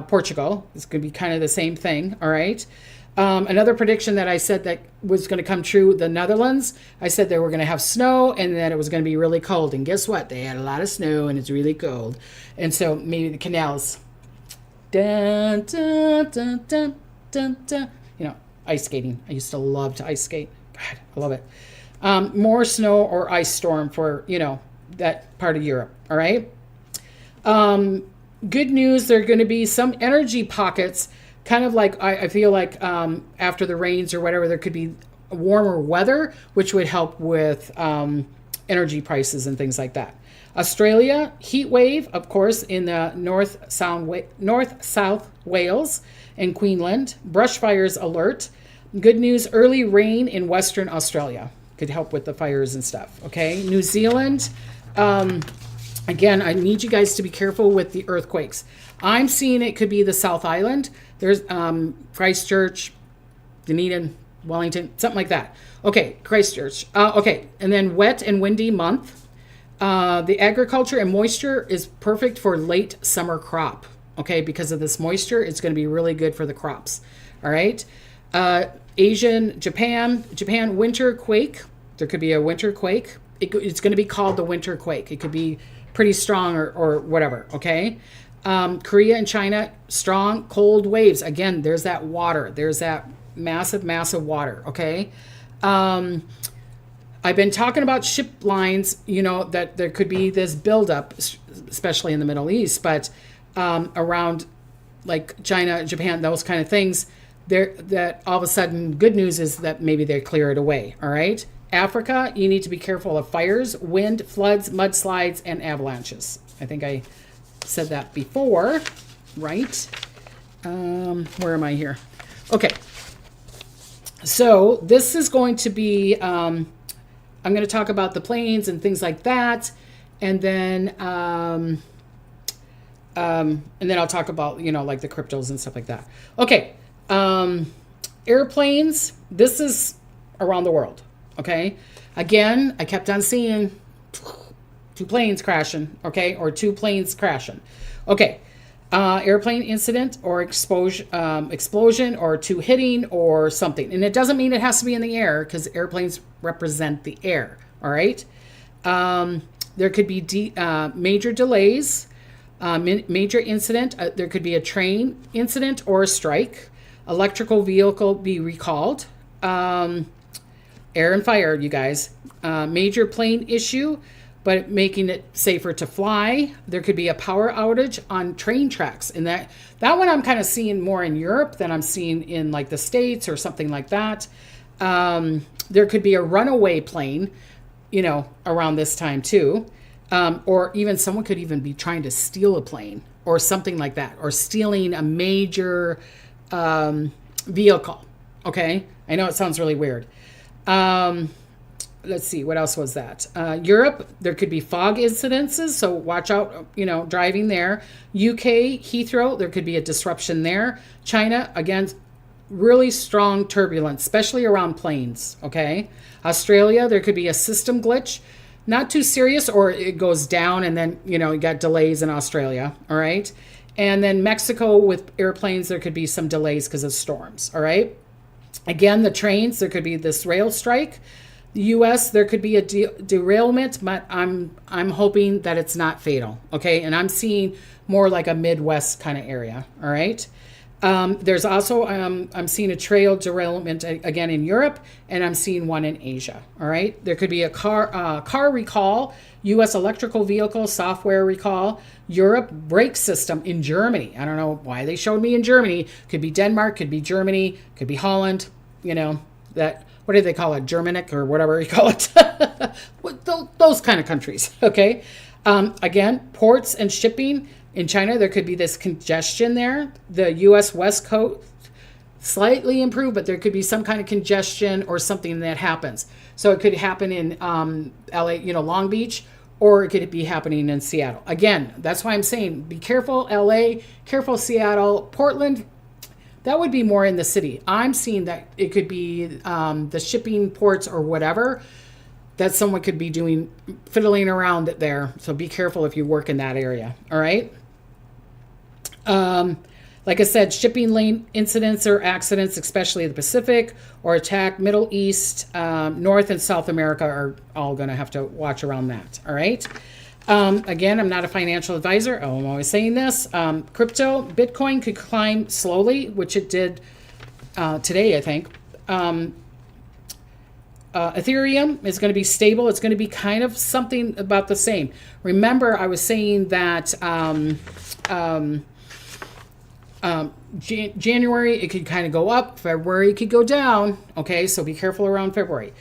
Portugal. It's going to be kind of the same thing. All right. Another prediction that I said that was going to come true, the Netherlands, I said they were going to have snow and that it was going to be really cold. And guess what? They had a lot of snow and it's really cold. And so maybe the canals, dun, dun, dun, dun, dun, dun. Ice skating. I used to love to ice skate. God, I love it. More snow or ice storm for, that part of Europe. All right. Good news. There are going to be some energy pockets, kind of like, I feel like after the rains or whatever, there could be warmer weather, which would help with energy prices and things like that. Australia, heat wave, of course, in the north south Wales and Queensland. Brush fires alert. Good news, early rain in Western Australia could help with the fires and stuff. Okay, New Zealand. Again, I need you guys to be careful with the earthquakes. I'm seeing it could be the South Island. There's Christchurch, Dunedin, Wellington, something like that. Okay, Christchurch. Okay, and then wet and windy month. The agriculture and moisture is perfect for late summer crop. Okay, because of this moisture, it's going to be really good for the crops. All right. Japan winter quake. There could be a winter quake. It's going to be called the winter quake. It could be pretty strong or whatever. Okay. Korea and China, strong cold waves. Again, there's that water. There's that massive water. Okay. I've been talking about ship lines, that there could be this buildup, especially in the Middle East, but around like China, Japan, those kind of things, that all of a sudden good news is that maybe they clear it away. All right. Africa, you need to be careful of fires, wind, floods, mudslides, and avalanches. I think I said that before, right? Where am I here? Okay. So this is going to be, I'm going to talk about the planes and things like that. And then I'll talk about, like the cryptos and stuff like that. Okay. Airplanes, this is around the world. Okay. Again, I kept on seeing two planes crashing. Okay. Or two planes crashing. Okay. Airplane incident or explosion or two hitting or something. And it doesn't mean it has to be in the air because airplanes represent the air. All right. There could be major delays, major incident. There could be a train incident or a strike. Electrical vehicle be recalled. Air and fire, you guys. Major plane issue, but making it safer to fly. There could be a power outage on train tracks. And that one I'm kind of seeing more in Europe than I'm seeing in like the States or something like that. There could be a runaway plane, around this time too. Or even someone could even be trying to steal a plane or something like that, or stealing a major vehicle. Okay. I know it sounds really weird. Let's see, what else was that? Europe, there could be fog incidences, so watch out, driving there. UK, Heathrow, there could be a disruption there. China, again, really strong turbulence, especially around planes, okay? Australia, there could be a system glitch. Not too serious, or it goes down and then, you got delays in Australia, all right? And then Mexico with airplanes, there could be some delays because of storms, all right? Again, the trains, there could be this rail strike. The U.S., there could be a derailment, but I'm hoping that it's not fatal, okay? And I'm seeing more like a Midwest kind of area, all right? There's also, I'm seeing a trail derailment again in Europe, and I'm seeing one in Asia, all right? There could be a car recall, U.S. electrical vehicle software recall, Europe brake system in Germany. I don't know why they showed me in Germany. Could be Denmark, could be Germany, could be Holland, that, what do they call it? Germanic or whatever you call it. Those kind of countries, okay? Again, ports and shipping in China, there could be this congestion there. The U.S. West Coast slightly improved, but there could be some kind of congestion or something that happens. So it could happen in LA, Long Beach, or it could be happening in Seattle. Again, that's why I'm saying be careful, LA, careful, Seattle, Portland. That would be more in the city. I'm seeing that it could be the shipping ports or whatever that someone could be doing, fiddling around there. So be careful if you work in that area. All right. Like I said, shipping lane incidents or accidents, especially the Pacific or attack, Middle East, North and South America are all going to have to watch around that. All right. Again, I'm not a financial advisor. Oh, I'm always saying this. Crypto, Bitcoin could climb slowly, which it did today, I think. Ethereum is going to be stable. It's going to be kind of something about the same. Remember, I was saying that January, it could kind of go up. February, it could go down. Okay, so be careful around February.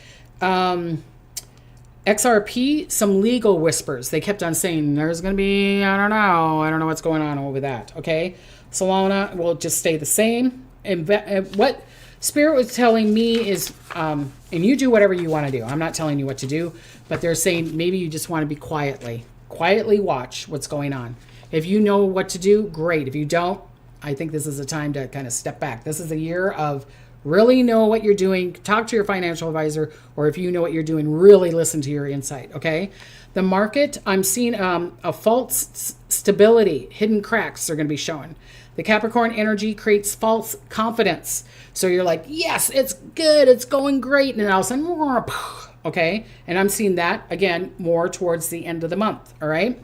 XRP, some legal whispers. They kept on saying there's going to be, I don't know what's going on over that. Okay, Solana will just stay the same. And what Spirit was telling me is, and you do whatever you want to do. I'm not telling you what to do, but they're saying maybe you just want to be quietly watch what's going on. If you know what to do, great. If you don't, I think this is a time to kind of step back. This is a year of really know what you're doing. Talk to your financial advisor, or if you know what you're doing, really listen to your insight, okay? The market, I'm seeing a false stability. Hidden cracks are going to be showing. The Capricorn energy creates false confidence. So you're like, yes, it's good, it's going great. And then all of a sudden, okay? And I'm seeing that, again, more towards the end of the month, all right?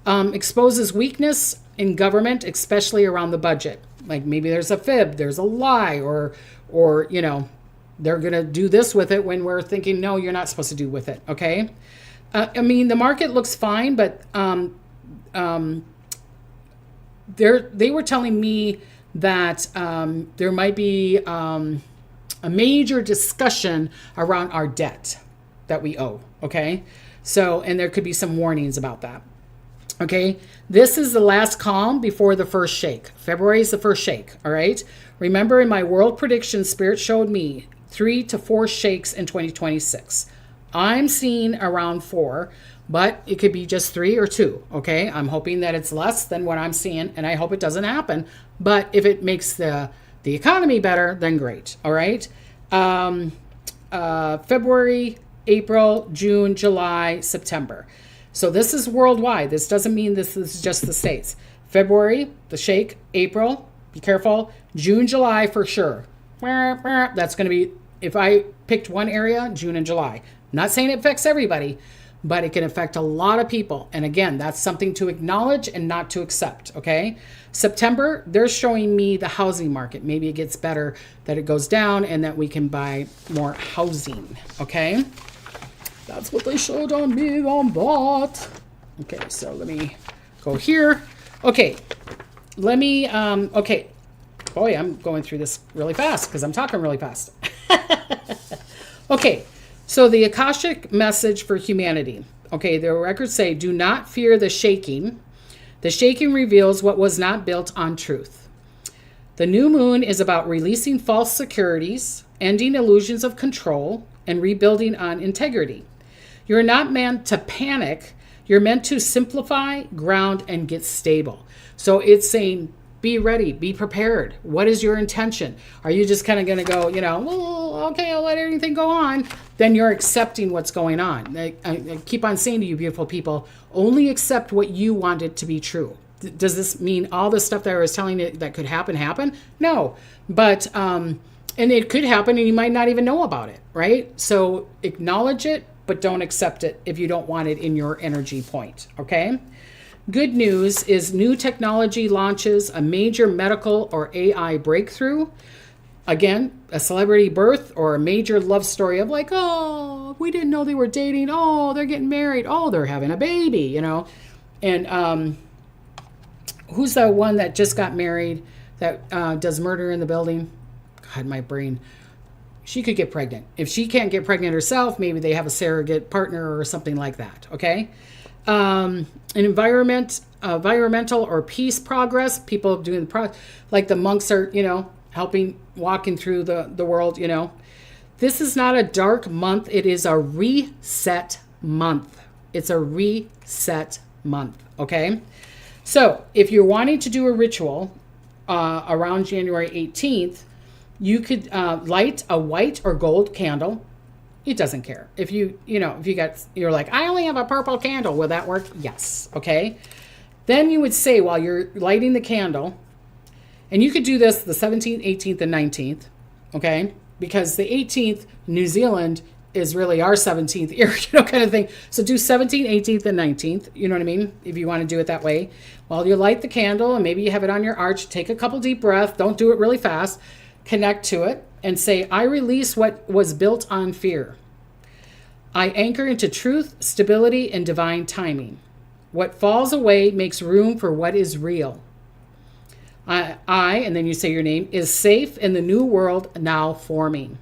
Exposes weakness in government, especially around the budget. Like maybe there's a fib, there's a lie, or you know, they're going to do this with it when we're thinking, no, you're not supposed to do with it, okay? I mean, the market looks fine, but they were telling me that there might be a major discussion around our debt that we owe, okay? So, and there could be some warnings about that. Okay, this is the last calm before the first shake. February is the first shake, all right? Remember, in my world prediction, Spirit showed me 3 to 4 shakes in 2026. I'm seeing around 4, but it could be just 3 or 2, okay? I'm hoping that it's less than what I'm seeing, and I hope it doesn't happen. But if it makes the economy better, then great, all right? February, April, June, July, September. So this is worldwide. This doesn't mean this is just the States. February, the shake. April, be careful. June, July for sure. That's going to be, if I picked one area, June and July. I'm not saying it affects everybody, but it can affect a lot of people. And again, that's something to acknowledge and not to accept, okay? September, they're showing me the housing market. Maybe it gets better, that it goes down, and that we can buy more housing, okay? That's what they showed on me on that. Okay, so let me go here. Okay, let me, okay. Boy, I'm going through this really fast because I'm talking really fast. Okay, so the Akashic message for humanity. Okay, the records say, do not fear the shaking. The shaking reveals what was not built on truth. The new moon is about releasing false securities, ending illusions of control, and rebuilding on integrity. You're not meant to panic. You're meant to simplify, ground, and get stable. So it's saying, be ready, be prepared. What is your intention? Are you just kind of going to go, you know, well, okay, I'll let everything go on. Then you're accepting what's going on. I keep on saying to you, beautiful people, only accept what you want it to be true. Does this mean all the stuff that I was telling you that could happen? No. But, and it could happen and you might not even know about it, right? So acknowledge it, but don't accept it if you don't want it in your energy point, okay? Good news is new technology launches a major medical or AI breakthrough. Again, a celebrity birth or a major love story of like, oh, we didn't know they were dating. Oh, they're getting married. Oh, they're having a baby, you know? And who's the one that just got married that does Murder in the Building? God, my brain. She could get pregnant. If she can't get pregnant herself, maybe they have a surrogate partner or something like that, okay? An environmental or peace progress, people doing like the monks are, you know, helping, walking through the world, you know. This is not a dark month. It is a reset month. It's a reset month, okay? So if you're wanting to do a ritual around January 18th, you could light a white or gold candle. It doesn't care. If you're like, I only have a purple candle, will that work? Yes, okay? Then you would say, while you're lighting the candle, and you could do this the 17th, 18th, and 19th, okay? Because the 18th, New Zealand, is really our 17th year, kind of thing. So do 17th, 18th, and 19th, you know what I mean? If you want to do it that way. While you light the candle, and maybe you have it on your arch, take a couple deep breaths. Don't do it really fast. Connect to it and say, I release what was built on fear. I anchor into truth, stability, and divine timing. What falls away makes room for what is real. And then you say your name, is safe in the new world now forming.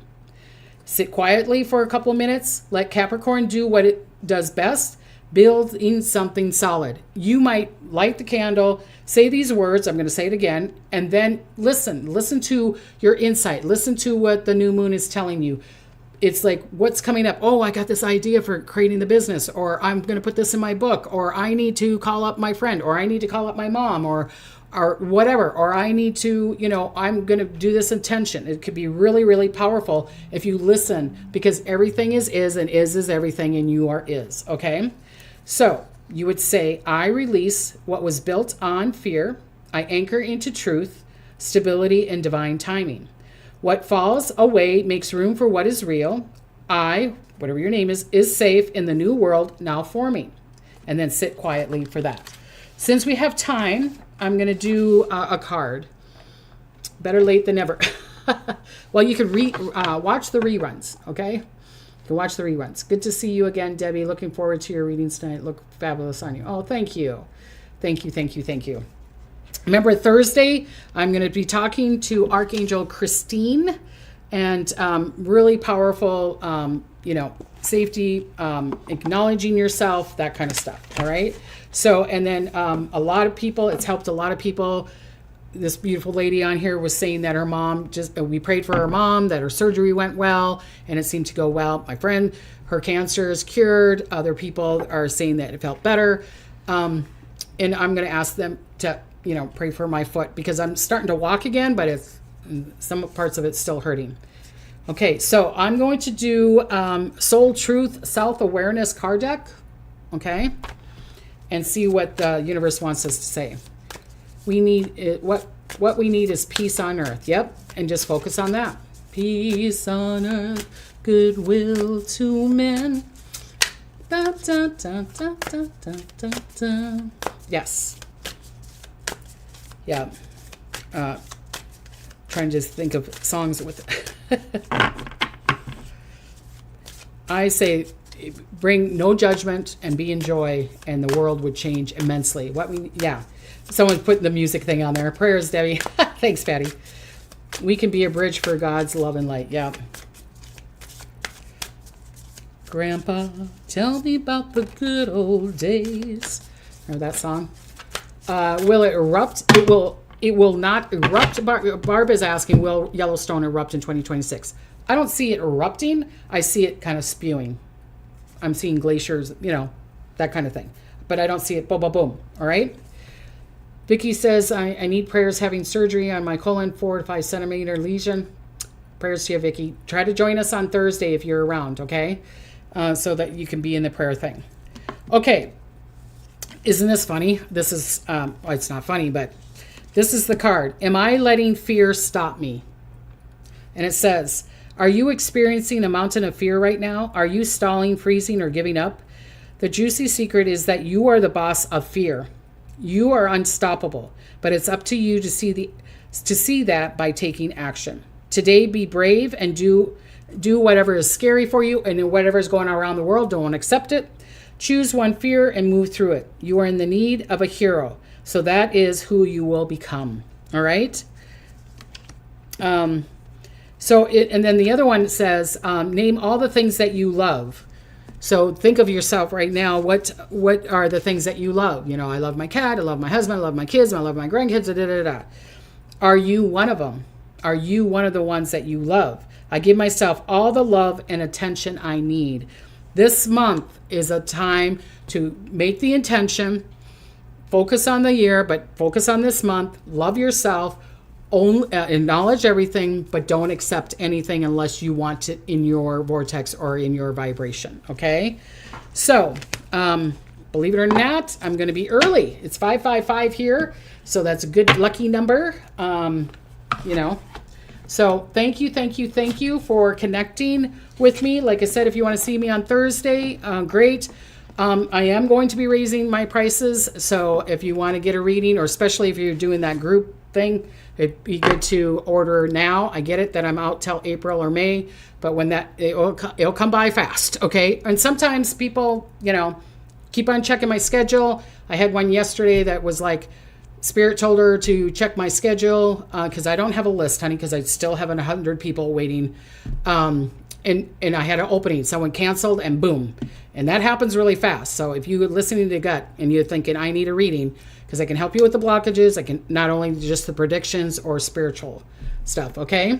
Sit quietly for a couple of minutes. Let Capricorn do what it does best, building something solid. You might light the candle, say these words, I'm going to say it again, and then listen to your insight. Listen to what the new moon is telling you. It's like, what's coming up? Oh, I got this idea for creating the business, or I'm going to put this in my book, or I need to call up my friend, or I need to call up my mom, or whatever, or I need to, I'm going to do this intention. It could be really, really powerful if you listen, because everything is, and is everything, and you are is, okay? So you would say, I release what was built on fear. I anchor into truth, stability, and divine timing. What falls away makes room for what is real. I, whatever your name is safe in the new world now forming. And then sit quietly for that. Since we have time, I'm going to do a card. Better late than never. Well, you could watch the reruns, okay? You can watch the reruns. Good to see you again, Debbie. Looking forward to your readings tonight. Look fabulous on you. Oh, thank you. Thank you. Remember, Thursday, I'm going to be talking to Archangel Christine, and really powerful, safety, acknowledging yourself, that kind of stuff. All right. So, and then a lot of people, it's helped a lot of people. This beautiful lady on here was saying that her mom we prayed for her mom, that her surgery went well, and it seemed to go well. My friend, her cancer is cured. Other people are saying that it felt better. And I'm going to ask them to, pray for my foot, because I'm starting to walk again, but some parts of it's still hurting. Okay, so I'm going to do Soul Truth Self-Awareness card deck, okay, and see what the universe wants us to say. We need what we need is peace on earth. Yep, and just focus on that. Peace on earth, goodwill to men. Da, da, da, da, da, da, da, da. Yes. Yeah. Trying to think of songs with I say, bring no judgment and be in joy, and the world would change immensely. Someone put the music thing on there. Prayers, Debbie. Thanks, Patty. We can be a bridge for God's love and light. Yeah. Grandpa, tell me about the good old days. Remember that song? Will it erupt? It will not erupt. Barb is asking, will Yellowstone erupt in 2026? I don't see it erupting. I see it kind of spewing. I'm seeing glaciers, that kind of thing. But I don't see it boom, boom, boom. All right? Vicky says, I need prayers having surgery on my colon, 4 to 5 centimeter lesion. Prayers to you, Vicky. Try to join us on Thursday if you're around, okay? So that you can be in the prayer thing. Okay. Isn't this funny? This is, it's not funny, but this is the card. Am I letting fear stop me? And it says, are you experiencing a mountain of fear right now? Are you stalling, freezing, or giving up? The juicy secret is that you are the boss of fear. You are unstoppable, but it's up to you to see that by taking action. Today, be brave and do whatever is scary for you, and whatever is going on around the world, don't accept it. Choose one fear and move through it. You are in the need of a hero, so that is who you will become. All right? And then the other one says, name all the things that you love. So think of yourself right now. What are the things that you love? I love my cat. I love my husband. I love my kids. I love my grandkids. Da, da, da, da. Are you one of them? Are you one of the ones that you love? I give myself all the love and attention I need. This month is a time to make the intention, focus on the year, but focus on this month. Love yourself. Acknowledge everything, but don't accept anything unless you want it in your vortex or in your vibration. Okay? So, believe it or not, I'm going to be early. It's 555 here, so that's a good lucky number. So thank you for connecting with me. Like I said, if you want to see me on Thursday, great. I am going to be raising my prices, so if you want to get a reading, or especially if you're doing that group thing, it'd be good to order now. I get it that I'm out till April or May, but when it'll come by fast, okay? And sometimes people, keep on checking my schedule. I had one yesterday that was like, Spirit told her to check my schedule because I don't have a list, honey, because I still have 100 people waiting. And I had an opening. Someone canceled and boom. And that happens really fast. So if you're listening to gut and you're thinking, I need a reading, because I can help you with the blockages. I can not only just the predictions or spiritual stuff, okay?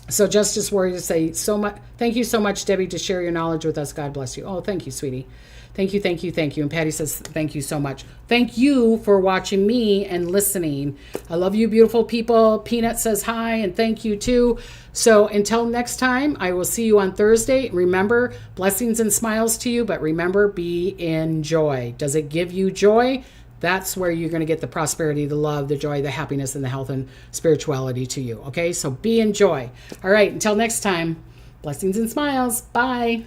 So Justice Warrior say thank you so much, Debbie, to share your knowledge with us. God bless you. Oh, thank you, sweetie. Thank you. And Patty says, thank you so much. Thank you for watching me and listening. I love you, beautiful people. Peanut says hi, and thank you too. So until next time, I will see you on Thursday. Remember, blessings and smiles to you, but remember, be in joy. Does it give you joy? That's where you're going to get the prosperity, the love, the joy, the happiness, and the health and spirituality to you. Okay, so be in joy. All right, until next time, blessings and smiles. Bye.